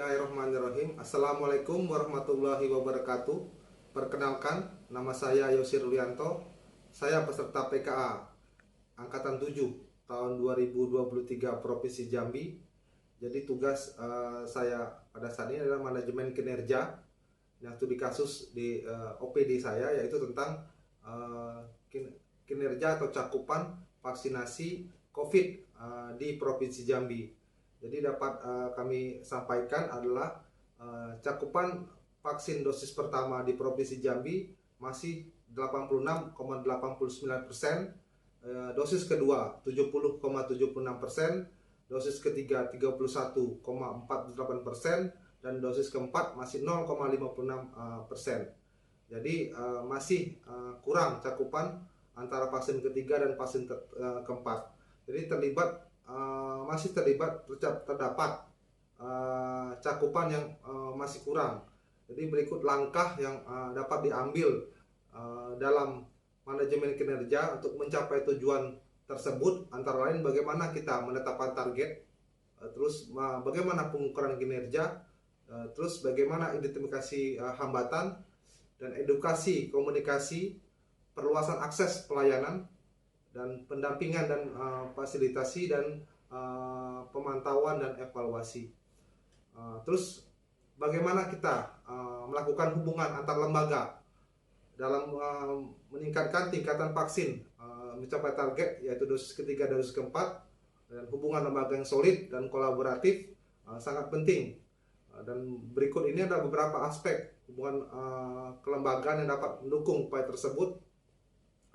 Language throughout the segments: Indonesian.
Bismillahirrahmanirrahim. Assalamualaikum warahmatullahi wabarakatuh. Perkenalkan, nama saya Yosi Rulianto. Saya peserta PKA Angkatan 7 tahun 2023 Provinsi Jambi. Jadi tugas saya pada saat ini adalah manajemen kinerja yang studi kasus di OPD saya, yaitu tentang kinerja atau cakupan vaksinasi COVID di Provinsi Jambi. Jadi dapat kami sampaikan adalah cakupan vaksin dosis pertama di Provinsi Jambi masih 86,89%, dosis kedua 70,76%, dosis ketiga 31,48%, dan dosis keempat masih 0,56%. Jadi masih kurang cakupan antara vaksin ketiga dan vaksin keempat. Jadi masih terdapat cakupan yang masih kurang. Jadi berikut langkah yang dapat diambil dalam manajemen kinerja untuk mencapai tujuan tersebut, antara lain bagaimana kita menetapkan target, terus bagaimana pengukuran kinerja, terus bagaimana identifikasi hambatan dan edukasi komunikasi, perluasan akses pelayanan dan pendampingan dan fasilitasi dan pemantauan dan evaluasi. Terus bagaimana kita melakukan hubungan antar lembaga dalam meningkatkan tingkatan vaksin mencapai target, yaitu dosis ketiga dan dosis keempat, dan hubungan lembaga yang solid dan kolaboratif sangat penting. Dan berikut ini ada beberapa aspek hubungan kelembagaan yang dapat mendukung upaya tersebut,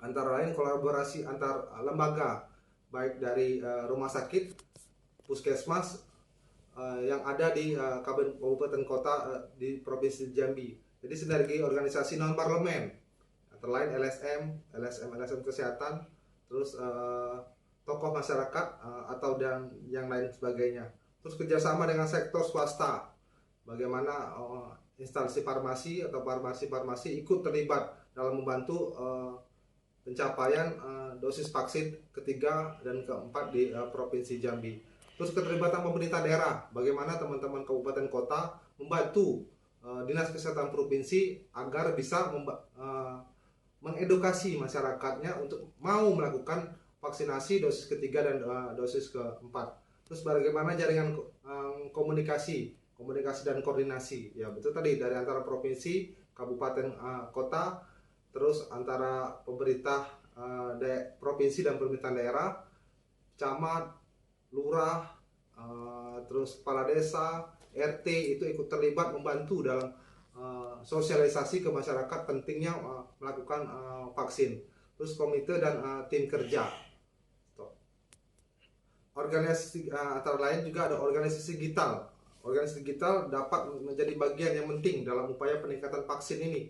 antara lain kolaborasi antar lembaga, baik dari rumah sakit, puskesmas yang ada di kabupaten kota di Provinsi Jambi. Jadi sinergi organisasi non parlemen, antara lain LSM kesehatan, terus tokoh masyarakat atau dan yang lain sebagainya. Terus kerjasama dengan sektor swasta, bagaimana instansi farmasi atau farmasi ikut terlibat dalam membantu pencapaian dosis vaksin ketiga dan keempat di Provinsi Jambi. Terus keterlibatan pemerintah daerah, bagaimana teman-teman kabupaten kota membantu Dinas Kesehatan Provinsi agar bisa mengedukasi masyarakatnya untuk mau melakukan vaksinasi dosis ketiga dan dosis keempat. Terus bagaimana jaringan komunikasi dan koordinasi, ya betul tadi, dari antara provinsi, kabupaten, kota, terus antara pemerintah provinsi dan pemerintah daerah, camat, lurah, terus kepala desa, RT itu ikut terlibat membantu dalam sosialisasi ke masyarakat pentingnya melakukan vaksin. Terus komite dan tim kerja. Organisasi antara lain juga ada organisasi digital. Organisasi digital dapat menjadi bagian yang penting dalam upaya peningkatan vaksin ini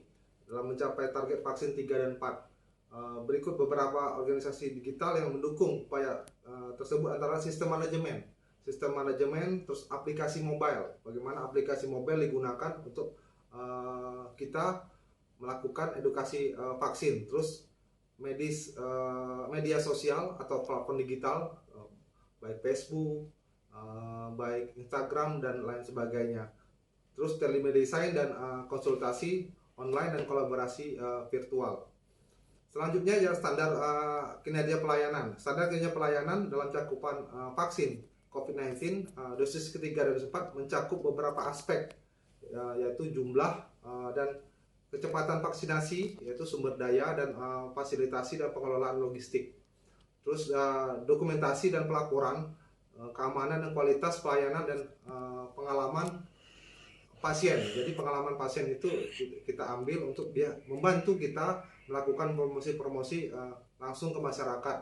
dalam mencapai target vaksin 3 dan 4. Berikut beberapa organisasi digital yang mendukung upaya tersebut, antara sistem manajemen, terus aplikasi mobile. Bagaimana aplikasi mobile digunakan untuk kita melakukan edukasi vaksin. Terus media sosial atau platform digital, baik Facebook, baik Instagram dan lain sebagainya. Terus telemedicine dan konsultasi online dan kolaborasi virtual. Selanjutnya ya standar kinerja pelayanan. Standar kinerja pelayanan dalam cakupan vaksin COVID-19 dosis ketiga dan keempat mencakup beberapa aspek, yaitu jumlah dan kecepatan vaksinasi, yaitu sumber daya dan fasilitasi dan pengelolaan logistik. Terus dokumentasi dan pelaporan, keamanan dan kualitas pelayanan, dan pengalaman pasien. Jadi pengalaman pasien itu kita ambil untuk dia membantu kita melakukan promosi-promosi langsung ke masyarakat.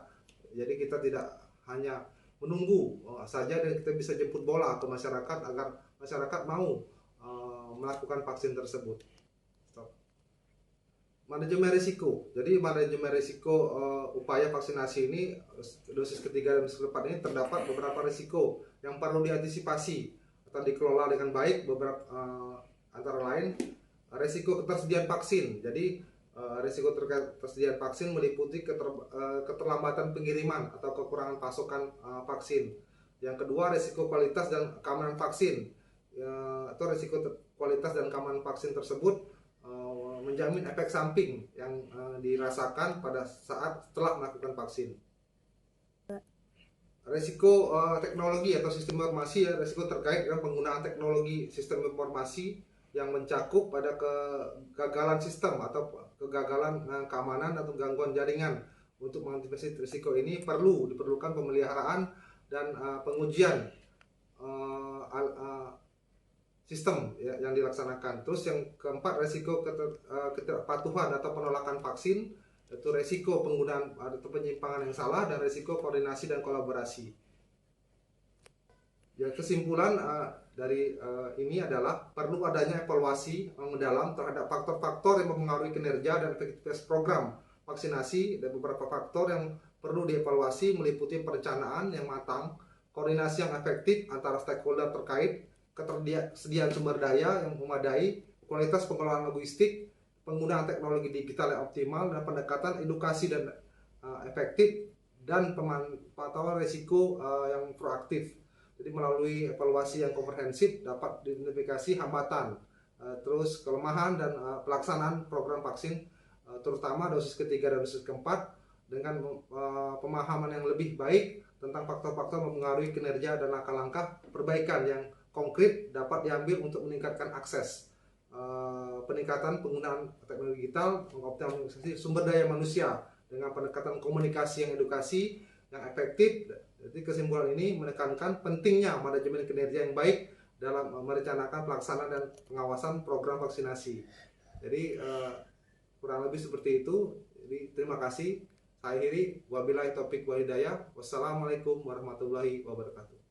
Jadi kita tidak hanya menunggu saja dan kita bisa jemput bola ke masyarakat agar masyarakat mau melakukan vaksin tersebut. Manajemen risiko. Jadi manajemen risiko upaya vaksinasi ini, dosis ketiga dan dosis keempat ini, terdapat beberapa risiko yang perlu diantisipasi atau dikelola dengan baik. Beberapa antara lain risiko ketersediaan vaksin. Jadi risiko ketersediaan vaksin meliputi keterlambatan pengiriman atau kekurangan pasokan vaksin. Yang kedua, risiko kualitas dan keamanan vaksin. atau risiko kualitas dan keamanan vaksin tersebut menjamin efek samping yang dirasakan pada saat setelah melakukan vaksin. Risiko teknologi atau sistem informasi, ya, risiko terkait dengan penggunaan teknologi sistem informasi yang mencakup pada kegagalan sistem atau kegagalan keamanan atau gangguan jaringan. Untuk mengantisipasi risiko ini diperlukan pemeliharaan dan pengujian sistem ya, yang dilaksanakan. Terus yang keempat, risiko ketidakpatuhan atau penolakan vaksin, yaitu risiko penggunaan atau penyimpangan yang salah dan risiko koordinasi dan kolaborasi. Ya, kesimpulan dari ini adalah perlu adanya evaluasi mendalam terhadap faktor-faktor yang mempengaruhi kinerja dan efektivitas program vaksinasi, dan beberapa faktor yang perlu dievaluasi meliputi perencanaan yang matang, koordinasi yang efektif antara stakeholder terkait, ketersediaan sumber daya yang memadai, kualitas pengelolaan logistik, penggunaan teknologi digital yang optimal, dan pendekatan edukasi dan efektif, dan pemantauan risiko yang proaktif. Jadi melalui evaluasi yang komprehensif dapat diidentifikasi hambatan, terus kelemahan dan pelaksanaan program vaksin, terutama dosis ketiga dan dosis keempat, dengan pemahaman yang lebih baik tentang faktor-faktor mempengaruhi kinerja dan langkah-langkah perbaikan yang konkret dapat diambil untuk meningkatkan akses, peningkatan penggunaan teknologi digital, mengoptimalisasi sumber daya manusia dengan pendekatan komunikasi yang edukasi yang efektif. Jadi kesimpulan ini menekankan pentingnya manajemen kinerja yang baik dalam merencanakan pelaksanaan dan pengawasan program vaksinasi. Jadi kurang lebih seperti itu. Jadi terima kasih. Saya akhiri, wabillahi taufiq wal hidayah. Wassalamualaikum warahmatullahi wabarakatuh.